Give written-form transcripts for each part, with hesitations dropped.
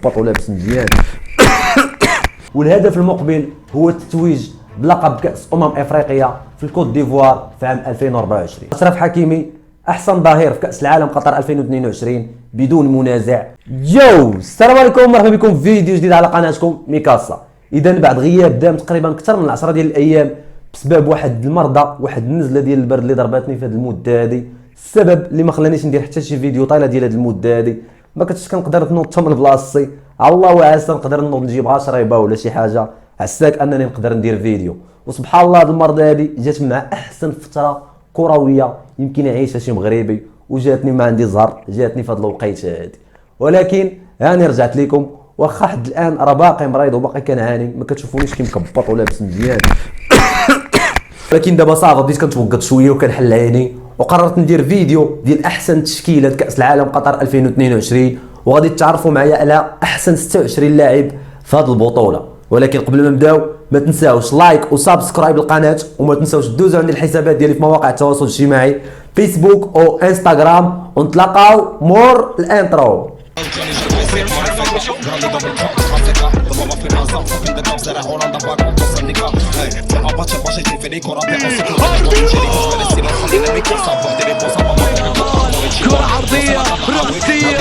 مكبط ولابس مزيان. والهدف المقبل هو التتويج بلقب كأس افريقيا في الكوت ديفوار في عام 2024. اشرف حكيمي احسن ظهير في كأس العالم قطر 2022 بدون منازع. السلام عليكم ومرحبا بكم في فيديو جديد على قناتكم ميكاسا. اذا بعد غياب دام تقريبا اكثر من 10 ديال الايام بسبب واحد المرضى، واحد النزله ديال البرد اللي ضرباتني في هذه المده هذه، السبب اللي ما خلانيش ندير حتى شي فيديو طايله ديال هذه المده هذه. ما كنتش كنقدر نوض من بلاصتي، الله وعسى نقدر نوض نجيب غشريبه ولا شي حاجه عساك انني نقدر ندير فيديو. وسبحان الله هذه المرضى هذه جات مع احسن فتره كرويه يمكن يعيشها شي مغربي، وجاتني ما عندي زهر، جاتني في هذه الوقيته هذه. ولكن هاني رجعت لكم، واخا حد الان راه باقي مريض وباقي كنعاني، ما كتشوفونيش كي مكبط ولابس مزيان. ولكن دابا صافي بديت كنتوقد شويه وكنحل عيني، وقررت ندير فيديو ديال احسن تشكيله كاس العالم قطر 2022، وغادي تعرفوا معايا على احسن 26 لاعب في هذه البطوله. ولكن قبل ما نبداو ما تنساوش لايك وسبسكرايب للقناه، وما تنساوش دوزوا عندي الحسابات ديالي في مواقع التواصل الاجتماعي فيسبوك او انستغرام، ونتلاقاو مور الانترو. كرة عرضية رأسية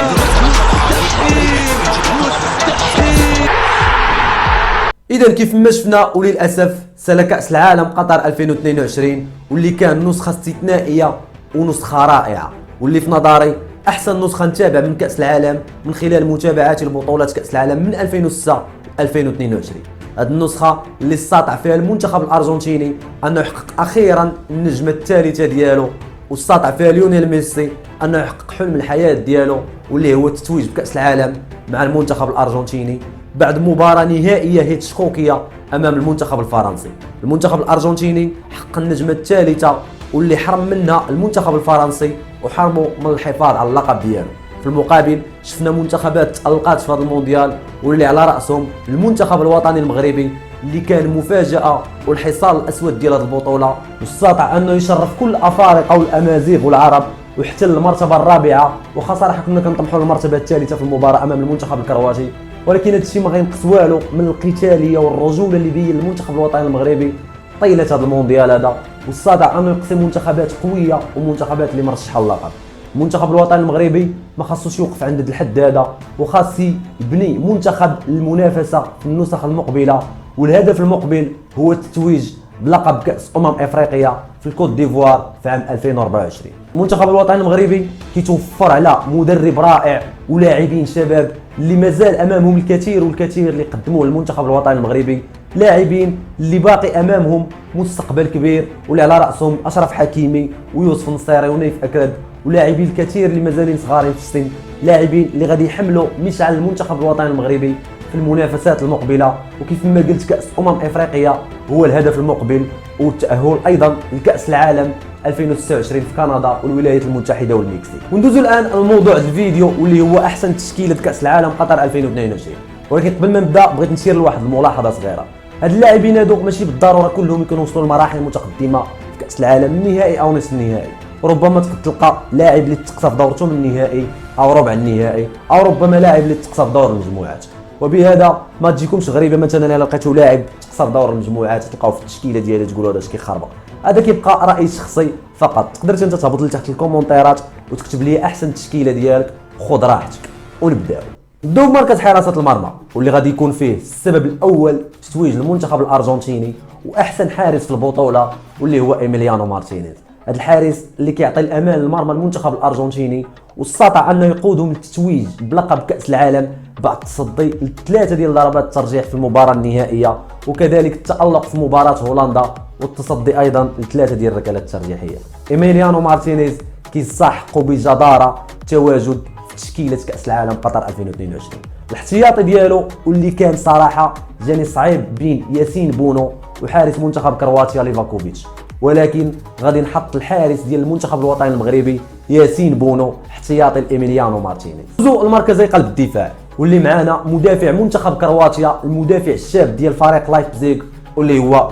اذا كيف ما شفنا وللاسف سال كاس العالم قطر 2022 واللي كان نسخه استثنائيه ونسخه رائعه، واللي في نظري احسن نسخه نتابع من كاس العالم من خلال متابعتي لبطولات كاس العالم من 2006 2022. هذه النسخه اللي استطاع فيها المنتخب الارجنتيني انه يحقق اخيرا النجمه الثالثه ديالو، واستطاع فيها ليونيل ميسي انه يحقق حلم الحياه ديالو واللي هو التتويج بكاس العالم مع المنتخب الارجنتيني بعد مباراه نهائيه هيتشكوكيه امام المنتخب الفرنسي. المنتخب الارجنتيني حقق النجمه الثالثه واللي حرم منها المنتخب الفرنسي وحرموا من الحفاظ على اللقب ديالو. في المقابل شفنا منتخبات تألقات في هذا المونديال واللي على راسهم المنتخب الوطني المغربي اللي كان مفاجاه والحصان الاسود ديال هذه البطوله، واستطاع انه يشرف كل الافارقه والامازيغ والعرب ويحتل المرتبه الرابعه. وخا صراحه كنا كنطمحوا للمرتبه الثالثه في المباراه امام المنتخب الكرواتي، ولكن هذا الشيء ما غينقص والو من القتاليه والرجوله اللي بين المنتخب الوطني المغربي طيله هذا المونديال هذا، واستطاع انه يقسم منتخبات قويه ومنتخبات اللي مرشحه اللقب. المنتخب الوطني المغربي ما خاصوش يوقف عند هذا الحد هذا، وخاص يبني منتخب المنافسه في النسخ المقبله، والهدف المقبل هو التتويج بلقب كأس افريقيا في الكوت ديفوار في عام 2024. المنتخب الوطني المغربي كيتوفر على مدرب رائع ولاعبين شباب اللي مازال امامهم الكثير والكثير اللي قدموه المنتخب الوطني المغربي، لاعبين اللي باقي امامهم مستقبل كبير، واللي على راسهم اشرف حكيمي ويوسف النصيري ونيف اكرد، ولاعبين الكثير اللي مازالين صغارين في السن، لاعبين اللي غادي يحملوا مشعل المنتخب الوطني المغربي في المنافسات المقبله. وكيف ما قلت كأس افريقيا هو الهدف المقبل، والتأهل ايضا لكأس العالم 2026 في كندا والولايات المتحده والمكسيك. وندوزو الان الموضوع الفيديو واللي هو احسن تشكيله كأس العالم قطر 2022. ولكن قبل ما نبدا بغيت نشير لواحد الملاحظه صغيره. هاد اللاعبين هادو ماشي بالضروره كلهم يكونوا وصلوا لمراحل متقدمه في كأس العالم النهائي او نصف النهائي، ربما تلقى لاعب اللي تقصى في دورته من النهائي او ربع النهائي، او ربما لاعب اللي تقصى في دور المجموعات. وبهذا ما تجيكمش غريبه مثلا الا لقيتوا لاعب تقصى في دور المجموعات تلقاو في التشكيله ديالو تقولوا هذا اش كيخربق. هذا كيبقى راي شخصي فقط. تقدر انت تهبط لي تحت الكومونتيرات وتكتب لي احسن تشكيله ديالك، خذ راحتك. ونبداو بمركز حراسه المرمى واللي غادي يكون فيه السبب الاول تتويج المنتخب الارجنتيني واحسن حارس في البطوله واللي هو ايميليانو مارتينيز. هذا الحارس اللي كيعطي الامان للمرمى المنتخب الارجنتيني، واستطاع انه يقودهم للتتويج بلقب كاس العالم بعد التصدي لثلاثه ديال ضربات الترجيح في المباراه النهائيه، وكذلك التالق في مباراه هولندا والتصدي ايضا لثلاثه ديال الركلات الترجيحيه. ايميليانو مارتينيز كيستحق بجداره التواجد في تشكيله كاس العالم قطر 2022. الاحتياطي ديالو واللي كان صراحه جاني صعيب بين ياسين بونو وحارس منتخب كرواتيا ليفاكوفيتش، ولكن غادي نحط الحارس ديال المنتخب الوطني المغربي ياسين بونو احتياطي لإيميليانو مارتينيز. المركزي قلب الدفاع واللي معانا مدافع منتخب كرواتيا، المدافع الشاب ديال فريق لايبزيغ واللي هو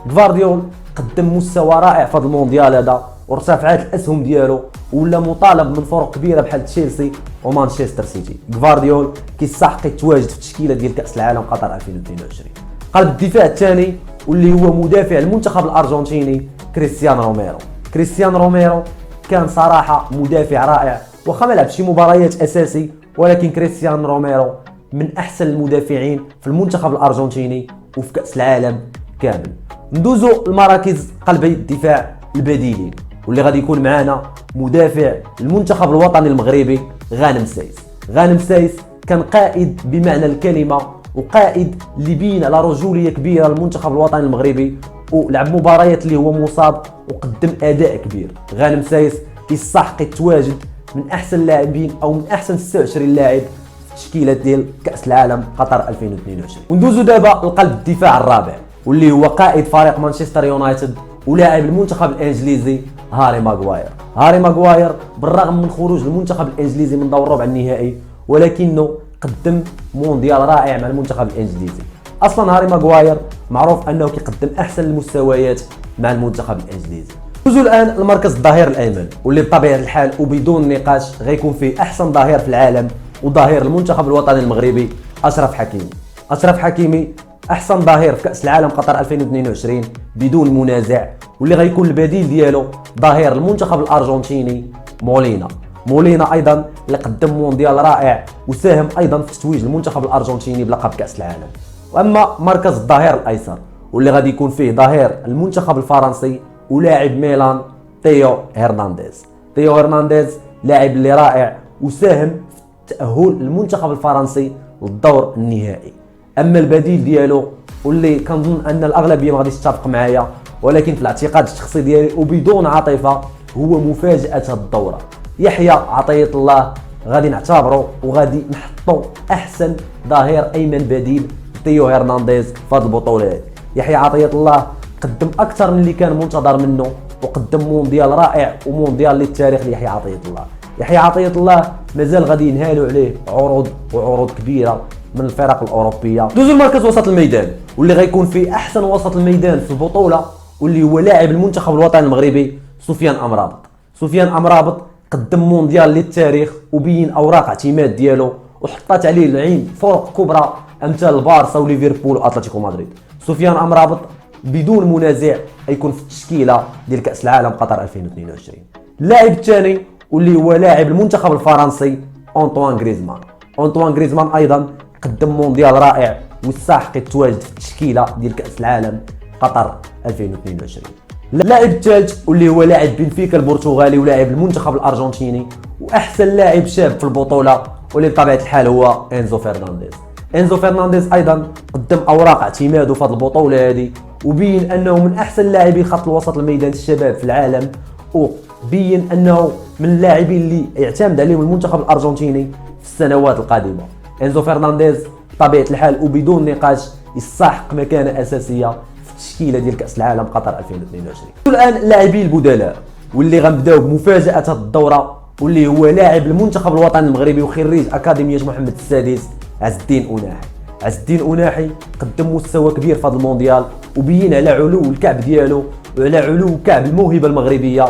غفارديول قدم مستوى رائع في هذا المونديال هذا، وارتفعت الاسهم ديالو ولا مطالب من فرق كبيره بحال تشيلسي ومانشستر سيتي. غفارديول كيستحق يتواجد في التشكيله ديال كاس العالم قطر 2022. قلب الدفاع الثاني واللي هو مدافع المنتخب الارجنتيني كريستيانو روميرو. كريستيانو روميرو كان صراحه مدافع رائع، واخا ما لعبش شي مباريات اساسي، ولكن كريستيانو روميرو من احسن المدافعين في المنتخب الارجنتيني وفي كاس العالم كامل. ندوزو المراكز قلبي الدفاع البديلين، واللي غادي يكون معنا مدافع المنتخب الوطني المغربي غانم سايس. غانم سايس كان قائد بمعنى الكلمه، وقائد اللي بين على رجوليه كبيره للمنتخب الوطني المغربي، ولعب مباريات اللي هو مصاب وقدم اداء كبير. غانم سايس كيستحق يتواجد من احسن اللاعبين او من احسن 26 لاعب في التشكيله ديال كاس العالم قطر 2022. وندوزو دابا لقلب الدفاع الرابع، واللي هو قائد فريق مانشستر يونايتد ولاعب المنتخب الانجليزي هاري ماغواير. هاري ماغواير بالرغم من خروج المنتخب الانجليزي من دور ربع النهائي، ولكنه قدم مونديال رائع مع المنتخب الانجليزي. اصلا هاري ماغواير معروف انه كيقدم احسن المستويات مع المنتخب الانجليزي. ندوزو الان المركز الظهير الايمن، واللي بطبيعه الحال وبدون نقاش غيكون فيه احسن ظهير في العالم وظهير المنتخب الوطني المغربي اشرف حكيمي. اشرف حكيمي احسن ظهير في كاس العالم قطر 2022 بدون منازع، واللي غيكون البديل ديالو ظهير المنتخب الارجنتيني مولينا. مولينا ايضا اللي قدم مونديال رائع وساهم ايضا في تتويج المنتخب الارجنتيني بلقب كاس العالم. واما مركز الظهير الايسر واللي غادي يكون فيه ظهير المنتخب الفرنسي ولاعب ميلان تيو هرنانديز. تيو هرنانديز لاعب اللي رائع وساهم في تاهل المنتخب الفرنسي للدور النهائي. اما البديل ديالو واللي كنظن ان الاغلبيه ما غاديش تتفق معايا، ولكن في الاعتقاد الشخصي ديالي وبدون عاطفه هو مفاجاه هذه الدوره يحيى عطية الله. غادي نعتبره وغادي نحطو احسن ظهير ايمن بديل تيو هرنانديز في هذه البطوله هذه. يحيى عطية الله قدم اكثر من اللي كان منتظر منه، وقدم مونديال رائع ومونديال للتاريخ ليحيى عطية الله. يحيى عطية الله مازال غادي ينهالوا عليه عروض كبيره من الفرق الاوروبيه. دوزو المركز وسط الميدان واللي غيكون فيه احسن وسط الميدان في البطوله، واللي هو لاعب المنتخب الوطني المغربي سفيان امرابط. سفيان امرابط قدم مونديال للتاريخ وبين اوراق اعتماد ديالو، وحطات عليه العين فرق كبرى امثال البارسا وليفربول واتلتيكو مدريد. سفيان امرابط بدون منازع يكون في التشكيله ديال كاس العالم قطر 2022. اللاعب الثاني واللي هو لاعب المنتخب الفرنسي أنطوان غريزمان. أنطوان غريزمان ايضا قدم مونديال رائع ويستحق يتواجد في التشكيله ديال كاس العالم قطر 2022. اللاعب الثالث واللي هو لاعب بنفيكا البرتغالي ولاعب المنتخب الارجنتيني واحسن لاعب شاب في البطوله، واللي بطبيعه الحال هو انزو فرنانديز. انزو فرنانديز ايضا قدم اوراق اعتماده في هذه البطوله هذه، وبين انه من احسن لاعبي خط الوسط الميدان الشباب في العالم، وبين انه من اللاعبين اللي يعتمد عليهم المنتخب الارجنتيني في السنوات القادمه. انزو فرنانديز بطبيعه الحال وبدون نقاش يستحق مكانه اساسيه في التشكيله ديال كاس العالم قطر 2022. الان اللاعبين البدلاء واللي غنبداو بمفاجاه هذه الدوره، واللي هو لاعب المنتخب الوطني المغربي وخريج اكاديميه محمد السادس عز الدين أناحي. عز الدين أناحي قدم مستوى كبير في هذا المونديال، وبين على علو الكعب ديالو وعلى علو كعب الموهبه المغربيه،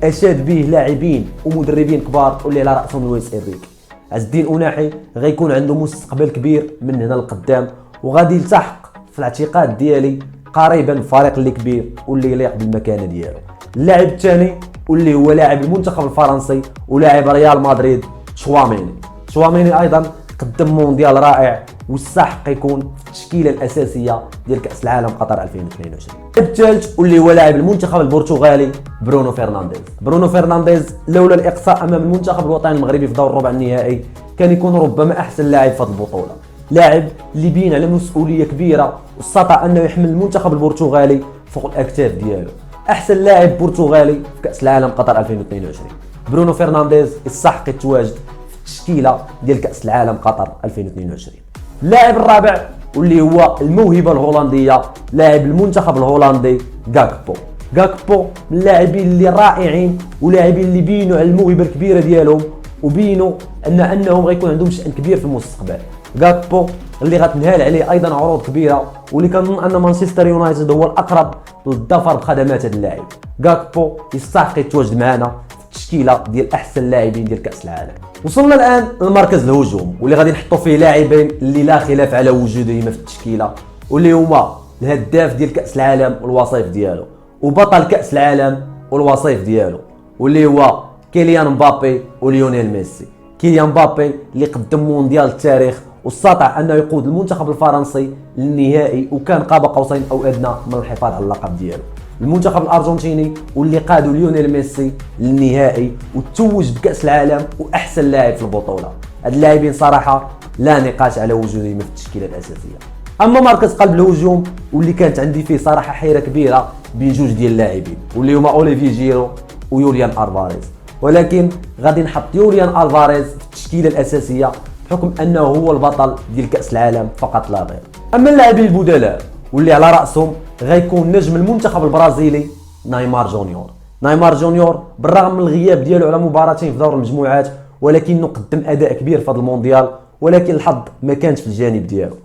واشاد به لاعبين ومدربين كبار واللي على راسهم لويس إنريكي. عز الدين أناحي غيكون عنده مستقبل كبير من هنا لقدام، وغادي يلتحق في الاعتقاد ديالي قريبا بفريق اللي كبير واللي يليق بالمكانه ديالو. اللاعب الثاني واللي هو لاعب المنتخب الفرنسي ولاعب ريال مدريد تشواميني. تشواميني ايضا قدم مونديال رائع واستحق يكون في التشكيله الاساسيه ديال كاس العالم قطر 2022. الثالث واللي هو لاعب المنتخب البرتغالي برونو فرنانديز. برونو فرنانديز لولا الاقصاء امام المنتخب الوطني المغربي في دور ربع النهائي كان يكون ربما احسن لاعب في هذه البطوله. لاعب اللي بين على مسؤوليه كبيره واستطاع انه يحمل المنتخب البرتغالي فوق الاكتاف ديالو. احسن لاعب برتغالي في كاس العالم قطر 2022. برونو فرنانديز يستحق يتواجد في التشكيله ديال كاس العالم قطر 2022. اللاعب الرابع واللي هو الموهبه الهولنديه لاعب المنتخب الهولندي غاكبو. غاكبو من اللاعبين اللي رائعين ولاعبين اللي بينوا على الموهبه الكبيره ديالهم، وبينوا انهم غيكون عندهم شأن كبير في المستقبل. غاكبو اللي غتنهال عليه ايضا عروض كبيره، واللي كنظن ان مانشستر يونايتد هو الاقرب للظفر بخدمات هذا اللاعب. غاكبو يستحق يتواجد معنا في التشكيله ديال احسن لاعبين ديال كاس العالم. وصلنا الان للمركز الهجوم واللي غادي نحطوا فيه لاعبين اللي لا خلاف على وجودهما في التشكيله، واللي هما الهداف ديال كاس العالم والوصيف ديالو، وبطل كاس العالم والوصيف ديالو، واللي هو كيليان مبابي وليونيل ميسي. كيليان مبابي اللي قدم مونديال التاريخ واستطاع انه يقود المنتخب الفرنسي للنهائي، وكان قاب قوسين او ادنى من الحفاظ على اللقب ديالو. المنتخب الارجنتيني واللي قادوا ليونيل ميسي للنهائي وتوج بكاس العالم واحسن لاعب في البطوله. هاد اللاعبين صراحه لا نقاش على وجودهم في التشكيله الاساسيه. اما مركز قلب الهجوم واللي كانت عندي فيه صراحه حيره كبيره بين جوج ديال اللاعبين واللي هما اوليفي جيرو ويوليان الفاريز، ولكن غادي نحط يوليان الفاريز في التشكيله الاساسيه بحكم انه هو البطل ديال كاس العالم فقط لا غير. اما اللاعبين البدلاء واللي على راسهم غيكون نجم المنتخب البرازيلي نيمار جونيور. نيمار جونيور بالرغم من الغياب ديالو على مباراتين في دور المجموعات ولكنه قدم اداء كبير في هذا المونديال، ولكن الحظ ما كانش في الجانب ديالو.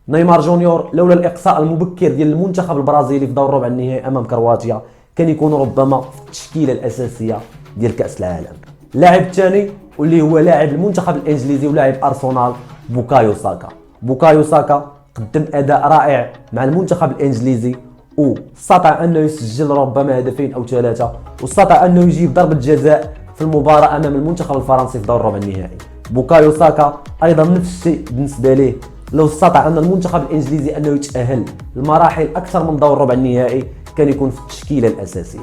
نيمار جونيور لولا الاقصاء المبكر ديال المنتخب البرازيلي في دور ربع النهائي امام كرواتيا كان يكون ربما في التشكيله الاساسيه ديال كاس العالم. اللاعب الثاني واللي هو لاعب المنتخب الانجليزي ولاعب ارسنال بوكايو ساكا. بوكايو ساكا قدم اداء رائع مع المنتخب الانجليزي واستطاع انه يسجل ربما هدفين او ثلاثه، واستطاع انه يجيب ضربه جزاء في المباراه امام المنتخب الفرنسي في دور ربع النهائي. بوكايو ساكا ايضا نفس الشيء بالنسبه ليه، لو استطاع ان المنتخب الانجليزي انه يتاهل المراحل اكثر من دور ربع النهائي كان يكون في التشكيله الاساسيه.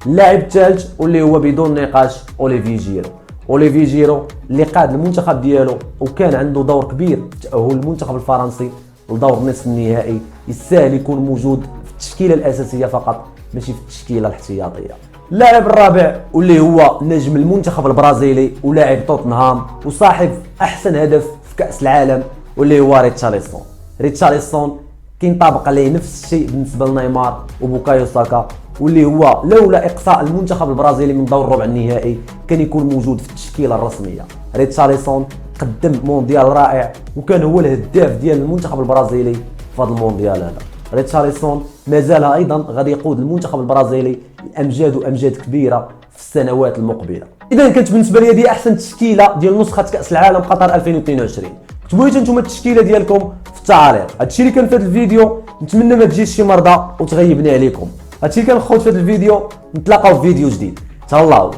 اللاعب الثالث واللي هو بدون نقاش اوليفي جيرو. اوليفي جيرو اللي قاد المنتخب ديالو وكان عنده دور كبير في تاهل المنتخب الفرنسي لدور نصف النهائي، يستاهل يكون موجود في التشكيله الاساسيه فقط ماشي في التشكيله الاحتياطيه. اللاعب الرابع واللي هو نجم المنتخب البرازيلي ولاعب توتنهام وصاحب احسن هدف في كاس العالم واللي هو ريتشارلسون. ريتشارلسون كينطبق عليه نفس الشيء بالنسبه لنيمار وبوكايو ساكا، واللي هو لولا اقصاء المنتخب البرازيلي من دور ربع النهائي كان يكون موجود في التشكيله الرسميه. ريتشارلسون قدم مونديال رائع وكان هو الهداف ديال المنتخب البرازيلي في هذا المونديال هذا. ريتشارلسون مازال ايضا غادي يقود المنتخب البرازيلي لامجاد وامجاد كبيره في السنوات المقبله. اذا كانت بالنسبه لي هذه احسن تشكيله ديال نسخه كاس العالم قطر 2022. كتبوا لي نتوما التشكيله ديالكم في التعاليق. هادشي اللي كان في هذا الفيديو، نتمنى ما تجيش شي مرضى وتغيبني عليكم. هادشي اللي كان خوت في هذا الفيديو، نتلاقاو في فيديو جديد. تهلاو.